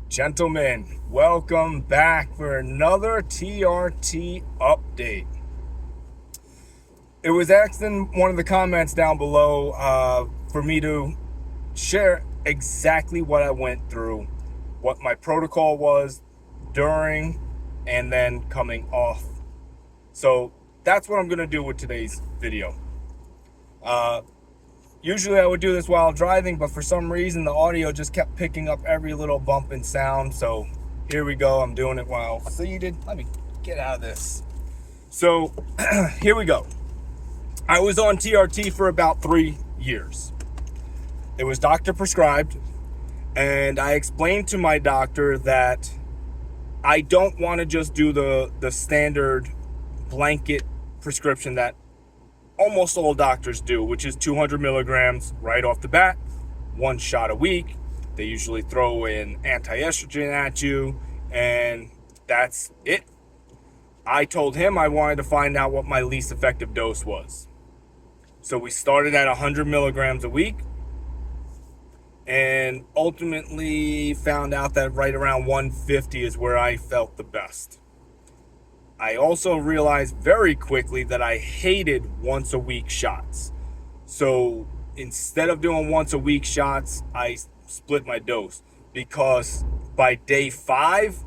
Gentlemen, welcome back for another TRT update. It was asked in one of the comments down below for me to share exactly what I went through, what my protocol was during and then coming off. So that's what I'm going to do with today's video. Usually I would do this while driving, but for some reason the audio just kept picking up every little bump and sound. So here we go. I'm doing it while seated. Let me get out of this. So here we go. I was on TRT for about 3 years. It was doctor prescribed, and I explained to my doctor that I don't want to just do the standard blanket prescription that almost all doctors do, which is 200 milligrams right off the bat, 1 shot a week. They usually throw in anti-estrogen at you, and that's it. I told him I wanted to find out what my least effective dose was. So we started at 100 milligrams a week, and ultimately found out that right around 150 is where I felt the best. I also realized very quickly that I hated once a week shots. So instead of doing once a week shots, I split my dose, because by day 5,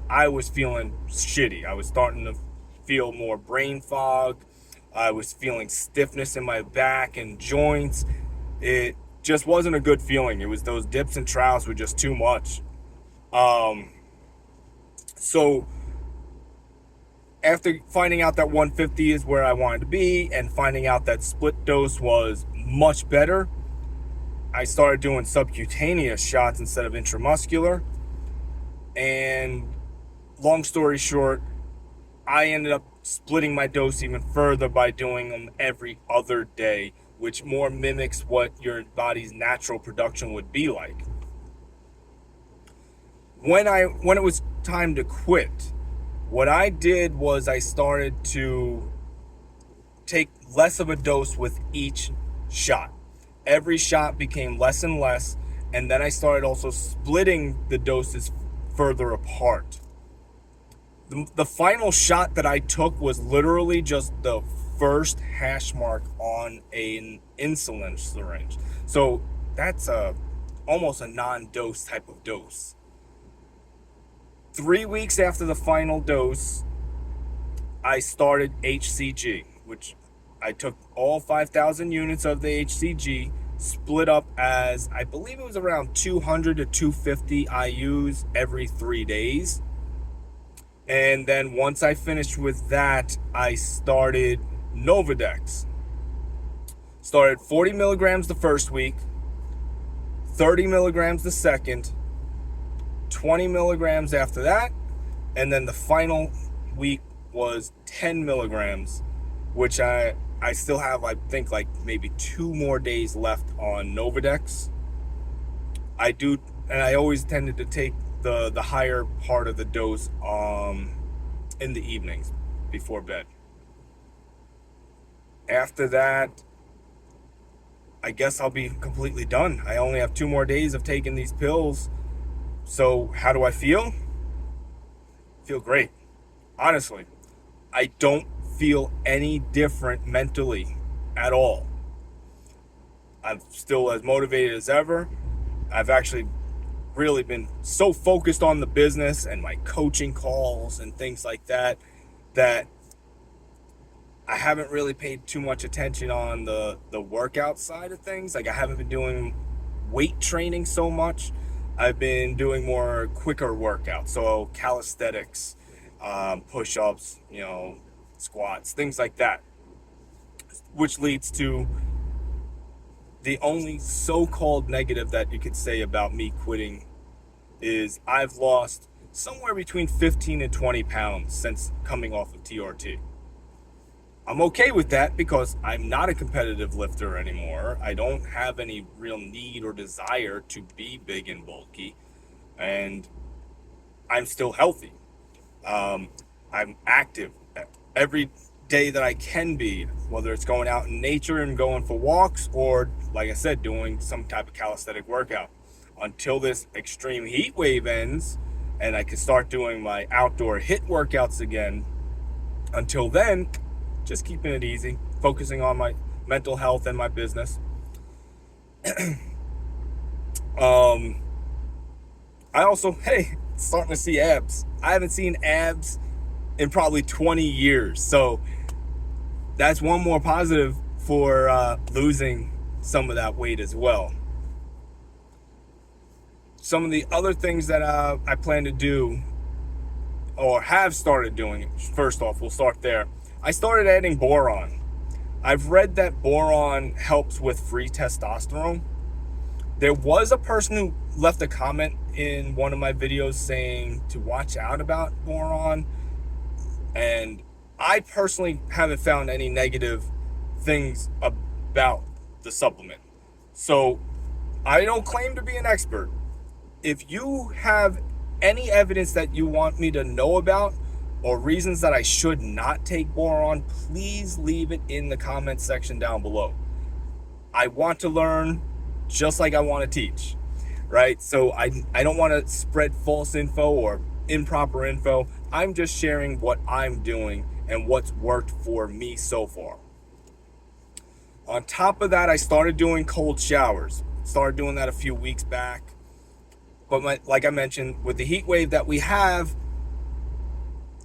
I was feeling shitty. I was starting to feel more brain fog. I was feeling stiffness in my back and joints. It just wasn't a good feeling. It was those dips and troughs were just too much. So after finding out that 150 is where I wanted to be and finding out that split dose was much better, I started doing subcutaneous shots instead of intramuscular. And long story short, I ended up splitting my dose even further by doing them every other day, which more mimics what your body's natural production would be like. When it was time to quit, what I did was I started to take less of a dose with each shot. Every shot became less and less, and then I started also splitting the doses further apart. The final shot that I took was literally just the first hash mark on an insulin syringe. So that's almost a non-dose type of dose. 3 weeks after the final dose, I started HCG, which I took all 5,000 units of the HCG, split up as, I believe it was around 200 to 250 IUs every 3 days. And then once I finished with that, I started Novadex. Started 40 milligrams the first week, 30 milligrams the second, 20 milligrams after that, and then the final week was 10 milligrams, which I still have, I think, like maybe 2 more days left on Novadex. I always tended to take the higher part of the dose in the evenings before bed. After that, I guess I'll be completely done. I only have 2 more days of taking these pills. So how do I feel? Feel great. Honestly, I don't feel any different mentally at all. I'm still as motivated as ever. I've actually really been so focused on the business and my coaching calls and things like that I haven't really paid too much attention on the workout side of things. Like, I haven't been doing weight training so much. I've been doing more quicker workouts, so calisthenics, push-ups, squats, things like that, which leads to the only so-called negative that you could say about me quitting is I've lost somewhere between 15 and 20 pounds since coming off of TRT. I'm okay with that because I'm not a competitive lifter anymore. I don't have any real need or desire to be big and bulky, and I'm still healthy. I'm active every day that I can be, whether it's going out in nature and going for walks or, like I said, doing some type of calisthenic workout. until this extreme heat wave ends and I can start doing my outdoor HIIT workouts again. Until then, just keeping it easy, focusing on my mental health and my business. I also, starting to see abs. I haven't seen abs in probably 20 years. So that's one more positive for losing some of that weight as well. Some of the other things that I plan to do or have started doing, first off, we'll start there. I started adding boron. I've read that boron helps with free testosterone. There was a person who left a comment in one of my videos saying to watch out about boron, and I personally haven't found any negative things about the supplement. So I don't claim to be an expert. If you have any evidence that you want me to know about or reasons that I should not take boron, please leave it in the comments section down below. I want to learn just like I want to teach, right? So I don't want to spread false info or improper info. I'm just sharing what I'm doing and what's worked for me so far. On top of that, I started doing cold showers. Started doing that a few weeks back. But like I mentioned, with the heat wave that we have,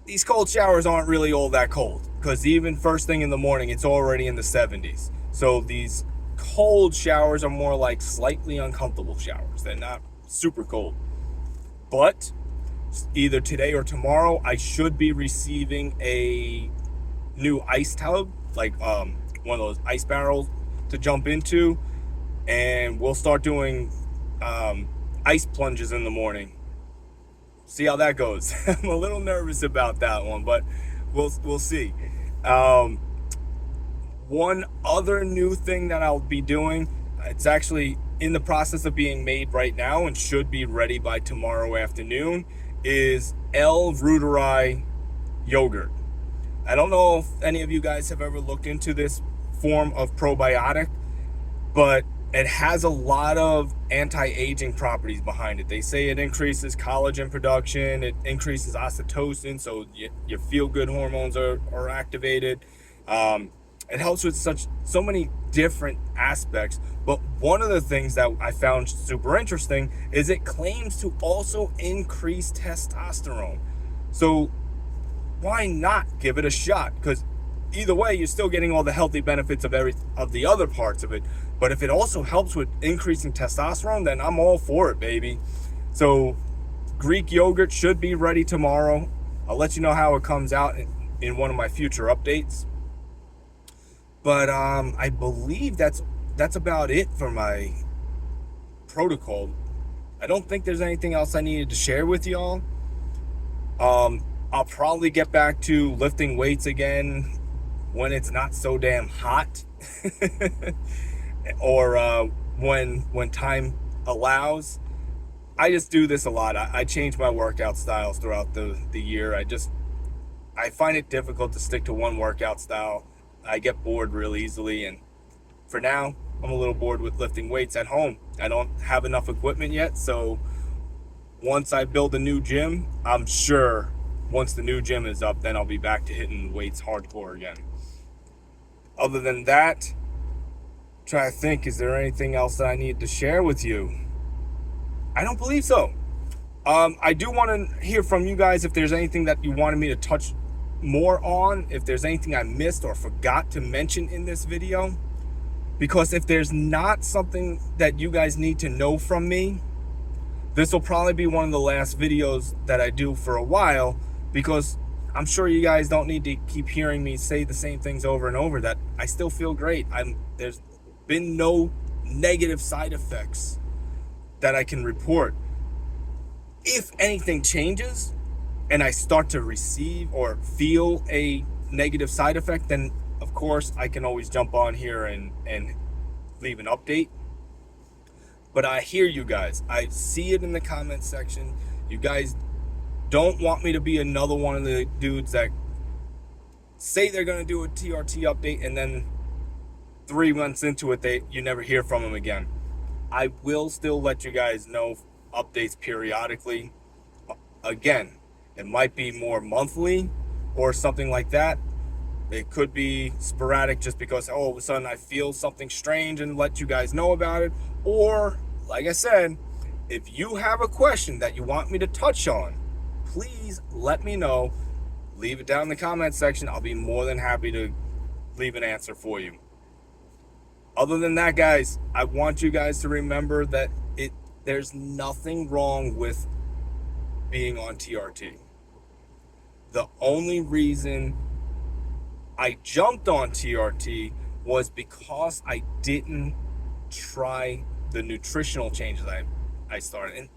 these cold showers aren't really all that cold, because even first thing in the morning, it's already in the 70s. So these cold showers are more like slightly uncomfortable showers. They're not super cold. But either today or tomorrow, I should be receiving a new ice tub, like one of those ice barrels to jump into, and we'll start doing ice plunges in the morning. See how that goes. I'm a little nervous about that one, but we'll see. One other new thing that I'll be doing, it's actually in the process of being made right now and should be ready by tomorrow afternoon, is L-Reuteri yogurt. I don't know if any of you guys have ever looked into this form of probiotic, but it has a lot of anti-aging properties behind it. They say it increases collagen production, it increases oxytocin, so your feel-good hormones are activated. It helps with so many different aspects, but one of the things that I found super interesting is it claims to also increase testosterone. So why not give it a shot? Because either way, you're still getting all the healthy benefits of the other parts of it. But if it also helps with increasing testosterone, then I'm all for it, baby. So Greek yogurt should be ready tomorrow. I'll let you know how it comes out in one of my future updates. But I believe that's about it for my protocol. I don't think there's anything else I needed to share with y'all. I'll probably get back to lifting weights again when it's not so damn hot. Or when time allows. I just do this a lot. I change my workout styles throughout the year. I find it difficult to stick to one workout style. I get bored real easily, and for now, I'm a little bored with lifting weights at home. I don't have enough equipment yet, so once I build a new gym, I'm sure once the new gym is up, then I'll be back to hitting weights hardcore again. Other than that, try to think, is there anything else that I need to share with you? I don't believe so. I do want to hear from you guys if there's anything that you wanted me to touch more on, if there's anything I missed or forgot to mention in this video. Because if there's not something that you guys need to know from me, this will probably be one of the last videos that I do for a while, because I'm sure you guys don't need to keep hearing me say the same things over and over, that I still feel great. There's been no negative side effects that I can report. If anything changes and I start to receive or feel a negative side effect, then of course I can always jump on here and leave an update. But I hear you guys. I see it in the comment section. You guys don't want me to be another one of the dudes that say they're going to do a TRT update and then 3 months into it, you never hear from them again. I will still let you guys know updates periodically. Again, it might be more monthly or something like that. It could be sporadic just because all of a sudden I feel something strange and let you guys know about it. Or, like I said, if you have a question that you want me to touch on, please let me know. Leave it down in the comment section. I'll be more than happy to leave an answer for you. Other than that, guys, I want you guys to remember that there's nothing wrong with being on TRT. The only reason I jumped on TRT was because I didn't try the nutritional changes I started. And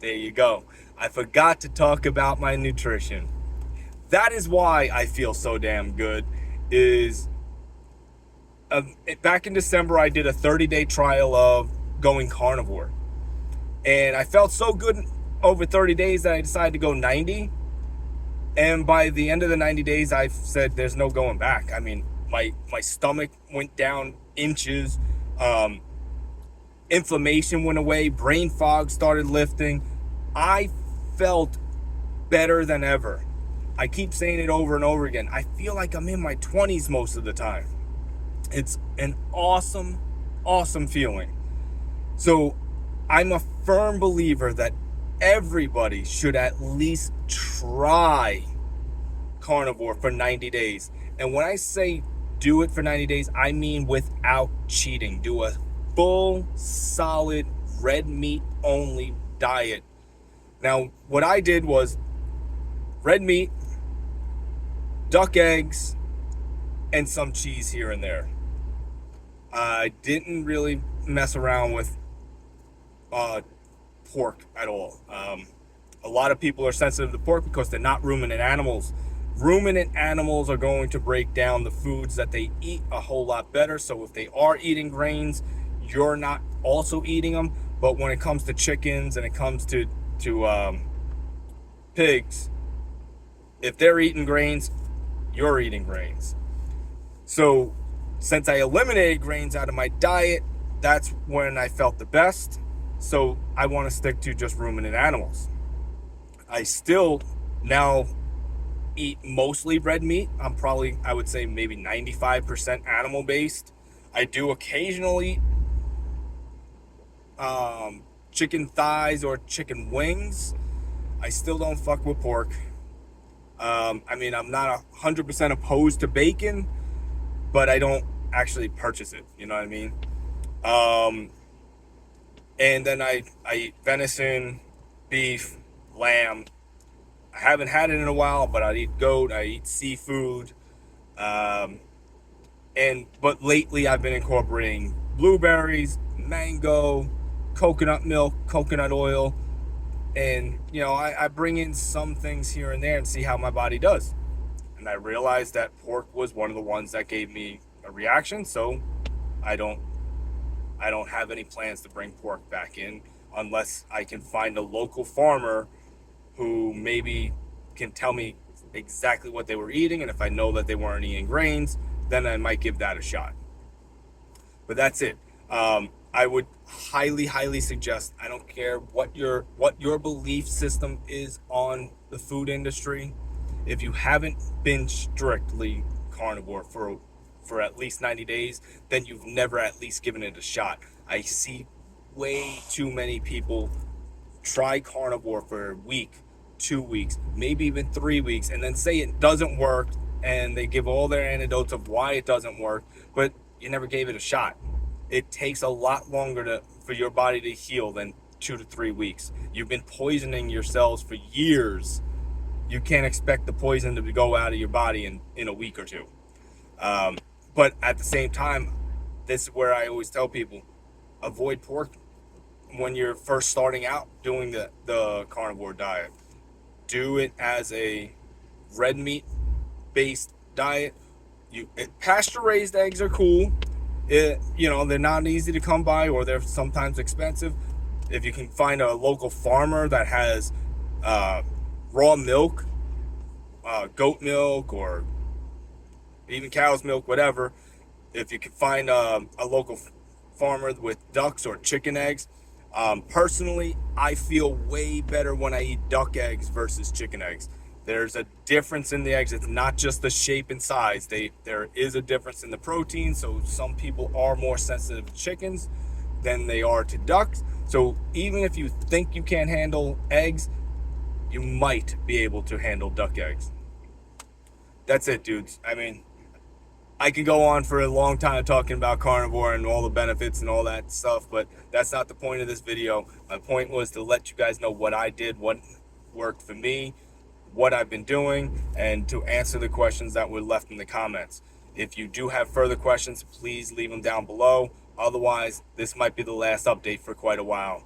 there you go. I forgot to talk about my nutrition. That is why I feel so damn good. Is back in December, I did a 30-day trial of going carnivore. And I felt so good over 30 days that I decided to go 90. And by the end of the 90 days, I said there's no going back. I mean, my stomach went down inches. Inflammation went away. Brain fog started lifting. I felt better than ever. I keep saying it over and over again. I feel like I'm in my 20s most of the time. It's an awesome, awesome feeling. So I'm a firm believer that everybody should at least try carnivore for 90 days. And when I say do it for 90 days, I mean without cheating. Do a full, solid, red meat only diet. Now, what I did was red meat, duck eggs, and some cheese here and there. I didn't really mess around with pork at all. A lot of people are sensitive to pork because they're not ruminant animals. Ruminant animals are going to break down the foods that they eat a whole lot better. So if they are eating grains, you're not also eating them. But when it comes to chickens and it comes to pigs, if they're eating grains, you're eating grains. So since I eliminated grains out of my diet, that's when I felt the best. So I want to stick to just ruminant animals. I still now eat mostly red meat. I'm probably, I would say maybe 95% animal based. I do occasionally chicken thighs or chicken wings. I still don't fuck with pork. I mean, I'm not 100% opposed to bacon, but I don't actually purchase it. You know what I mean? And then I eat venison, beef, lamb. I haven't had it in a while, but I eat goat, I eat seafood. But lately I've been incorporating blueberries, mango, coconut milk, coconut oil. And, I bring in some things here and there and see how my body does. And I realized that pork was one of the ones that gave me a reaction. So I don't have any plans to bring pork back in unless I can find a local farmer who maybe can tell me exactly what they were eating. And if I know that they weren't eating grains, then I might give that a shot. But that's it. I would highly, highly suggest, I don't care what your belief system is on the food industry. If you haven't been strictly carnivore for at least 90 days, then you've never at least given it a shot. I see way too many people try carnivore for a week, 2 weeks, maybe even 3 weeks, and then say it doesn't work, and they give all their anecdotes of why it doesn't work, but you never gave it a shot. It takes a lot longer for your body to heal than 2 to 3 weeks. You've been poisoning your cells for years. You can't expect the poison to go out of your body in a week or two. But at the same time, this is where I always tell people, avoid pork when you're first starting out doing the carnivore diet. Do it as a red meat based diet. Pasture-raised eggs are cool. They're not easy to come by, or they're sometimes expensive. If you can find a local farmer that has raw milk, goat milk, or even cow's milk, whatever. If you can find a local farmer with ducks or chicken eggs. Personally, I feel way better when I eat duck eggs versus chicken eggs. There's a difference in the eggs. It's not just the shape and size. There is a difference in the protein. So some people are more sensitive to chickens than they are to ducks. So even if you think you can't handle eggs, you might be able to handle duck eggs. That's it, dudes. I mean, I could go on for a long time talking about carnivore and all the benefits and all that stuff, but that's not the point of this video. My point was to let you guys know what I did, what worked for me, what I've been doing, and to answer the questions that were left in the comments. If you do have further questions, please leave them down below. Otherwise, this might be the last update for quite a while.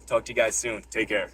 Talk to you guys soon. Take care.